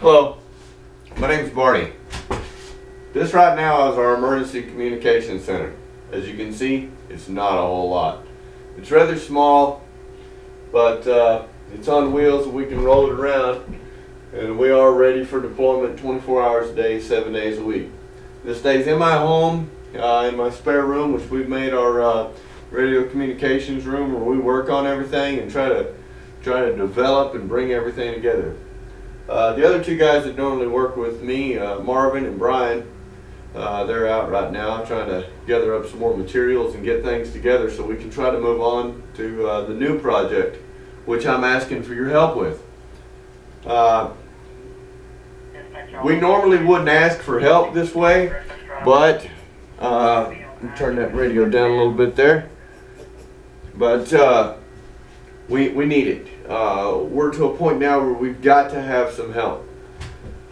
Hello, my name is Barney. This right now is our emergency communication center. As you can see, it's not a whole lot. It's rather small, but it's on wheels and we can roll it around, and we are ready for deployment 24 hours a day, 7 days a week. This stays in my home, in my spare room, which we've made our radio communications room, where we work on everything and try to develop and bring everything together. The other two guys that normally work with me, Marvin and Brian, they're out right now trying to gather up some more materials and get things together so we can try to move on to the new project, which I'm asking for your help with. We normally wouldn't ask for help this way, but turn that radio down a little bit there. But we need it. We're to a point now where we've got to have some help.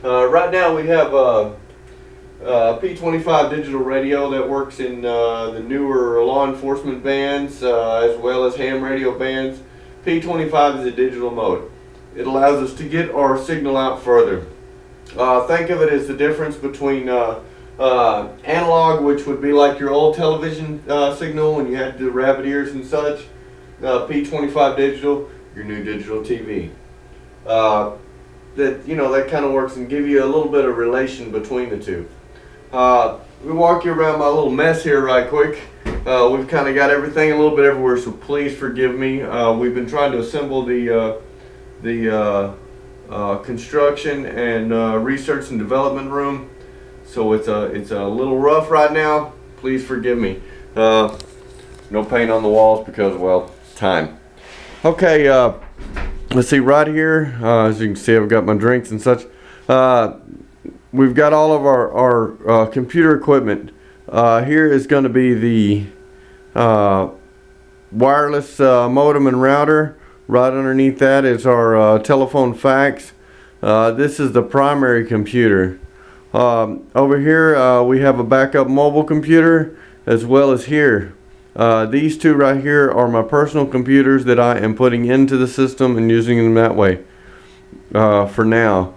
Right now we have a P25 digital radio that works in the newer law enforcement bands as well as ham radio bands. P25 is a digital mode. It allows us to get our signal out further. Think of it as the difference between analog, which would be like your old television signal when you had the rabbit ears and such. P25 digital, your new digital TV. That kind of works and give you a little bit of relation between the two. We walk you around my little mess here right quick. We've kind of got everything a little bit everywhere, so please forgive me. We've been trying to assemble the construction and research and development room, so it's a little rough right now. Please forgive me. No paint on the walls because, well, time. Okay, let's see right here. As you can see, I've got my drinks and such. We've got all of our computer equipment. Here is going to be the wireless modem and router. Right underneath that is our telephone fax. This is the primary computer. Over here we have a backup mobile computer, as well as here. These two right here are my personal computers that I am putting into the system and using them that way for now.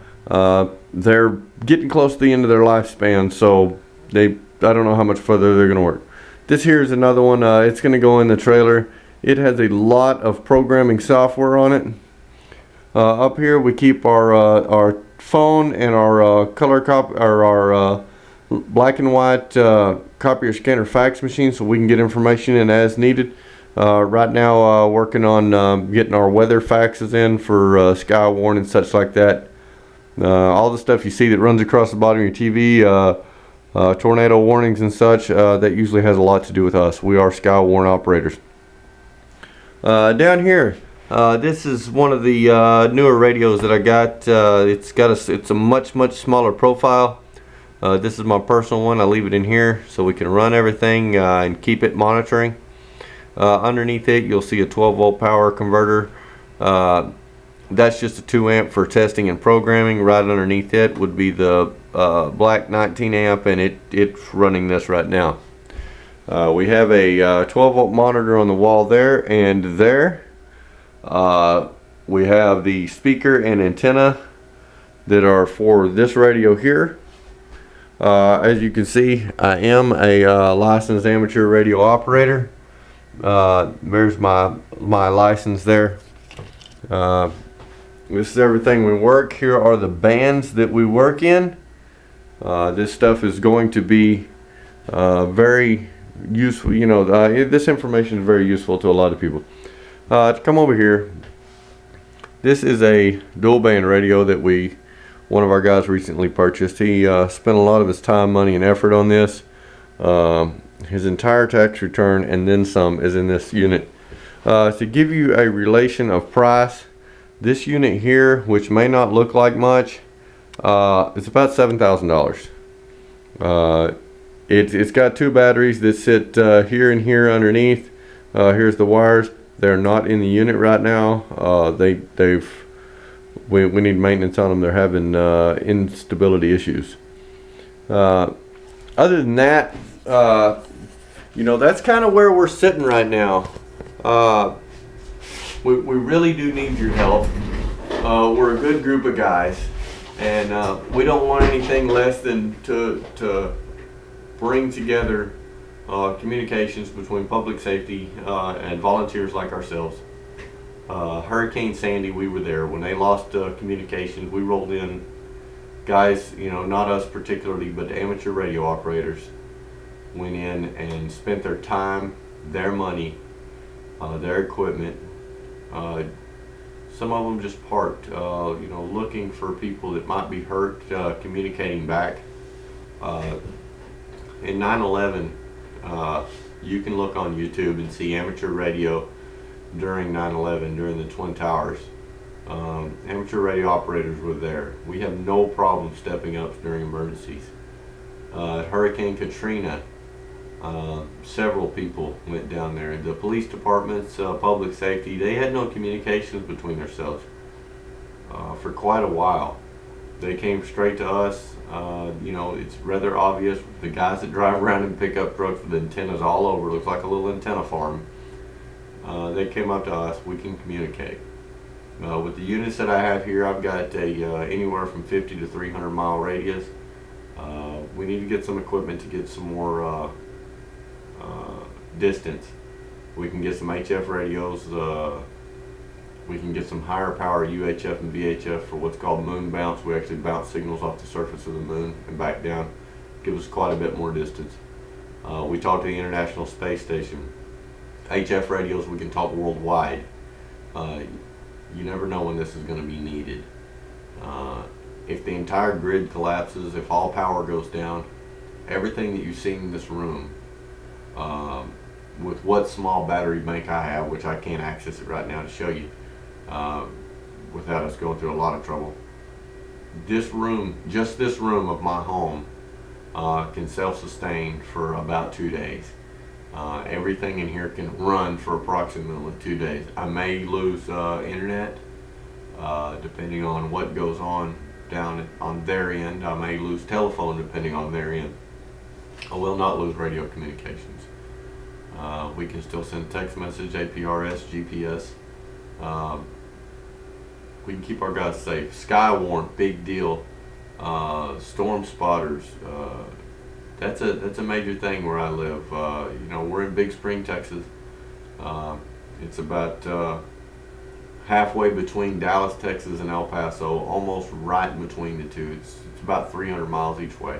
They're getting close to the end of their lifespan, so I don't know how much further they're going to work. This here is another one. It's going to go in the trailer. It has a lot of programming software on it. Up here we keep our phone and our color copy, or our black and white copier scanner fax machine, so we can get information in as needed. Right now working on getting our weather faxes in for Skywarn and such like that. All the stuff you see that runs across the bottom of your TV, tornado warnings and such, that usually has a lot to do with us. We are Skywarn operators. Down here, this is one of the newer radios that I got. It's a much smaller profile. This is my personal one. I leave it in here so we can run everything and keep it monitoring. Underneath it you'll see a 12-volt power converter. That's just a 2 amp for testing and programming. Right underneath it would be the black 19 amp, and it's running this right now. We have a 12-volt monitor on the wall there and there. We have the speaker and antenna that are for this radio here. As you can see, I am a licensed amateur radio operator. There's my license there. This is everything we work. Here are the bands that we work in. This stuff is going to be very useful. This information is very useful to a lot of people. To come over here, this is a dual band radio that one of our guys recently purchased. He spent a lot of his time, money, and effort on this. His entire tax return and then some is in this unit. To give you a relation of price, this unit here, which may not look like much, it's about $7,000. It's got 2 batteries that sit here and here underneath. Here's the wires. They're not in the unit right now. We need maintenance on them. They're having instability issues. Other than that, that's kind of where we're sitting right now. We really do need your help. We're a good group of guys. And we don't want anything less than to bring together communications between public safety and volunteers like ourselves. Hurricane Sandy, we were there. When they lost communications, we rolled in guys, not us particularly, but amateur radio operators went in and spent their time, their money, their equipment. Some of them just parked, looking for people that might be hurt, communicating back. In 9/11, you can look on YouTube and see amateur radio during 9/11, during the Twin Towers. Amateur radio operators were there. We have no problem stepping up during emergencies. Hurricane Katrina, several people went down there. The police departments, public safety, they had no communications between themselves for quite a while. They came straight to us. It's rather obvious. The guys that drive around in pickup trucks with antennas all over, looks like a little antenna farm. They came up to us. We can communicate. With the units that I have here, I've got anywhere from 50 to 300 mile radius. We need to get some equipment to get some more distance. We can get some HF radios. We can get some higher power UHF and VHF for what's called moon bounce. We actually bounce signals off the surface of the moon and back down. Give us quite a bit more distance. We talk to the International Space Station. HF radios, we can talk worldwide. You never know when this is going to be needed. If the entire grid collapses, if all power goes down, everything that you've seen in this room, with what small battery bank I have, which I can't access it right now to show you without us going through a lot of trouble. This room, just this room of my home, can self-sustain for about 2 days. Everything in here can run for approximately 2 days. I may lose internet depending on what goes on down on their end. I may lose telephone depending on their end. I will not lose radio communications. We can still send text message, APRS, GPS. We can keep our guys safe. Skywarn, big deal. Storm spotters. That's a major thing where I live. We're in Big Spring, Texas. It's about halfway between Dallas, Texas and El Paso, almost right in between the two. It's about 300 miles each way.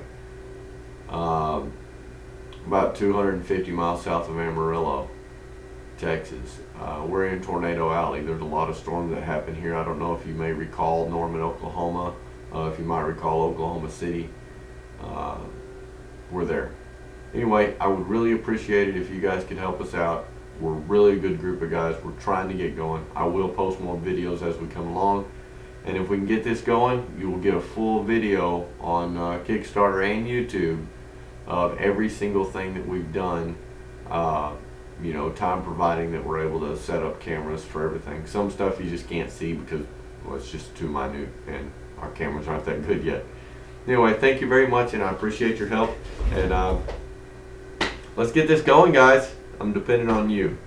About 250 miles south of Amarillo, Texas. We're in Tornado Alley. There's a lot of storms that happen here. I don't know if you may recall Norman, Oklahoma. If you might recall Oklahoma City. We're there. Anyway, I would really appreciate it if you guys could help us out. We're a really good group of guys. We're trying to get going. I will post more videos as we come along. And if we can get this going, you will get a full video on Kickstarter and YouTube of every single thing that we've done. Time providing that we're able to set up cameras for everything. Some stuff you just can't see because, well, it's just too minute and our cameras aren't that good yet. Anyway, thank you very much, and I appreciate your help. And let's get this going, guys. I'm depending on you.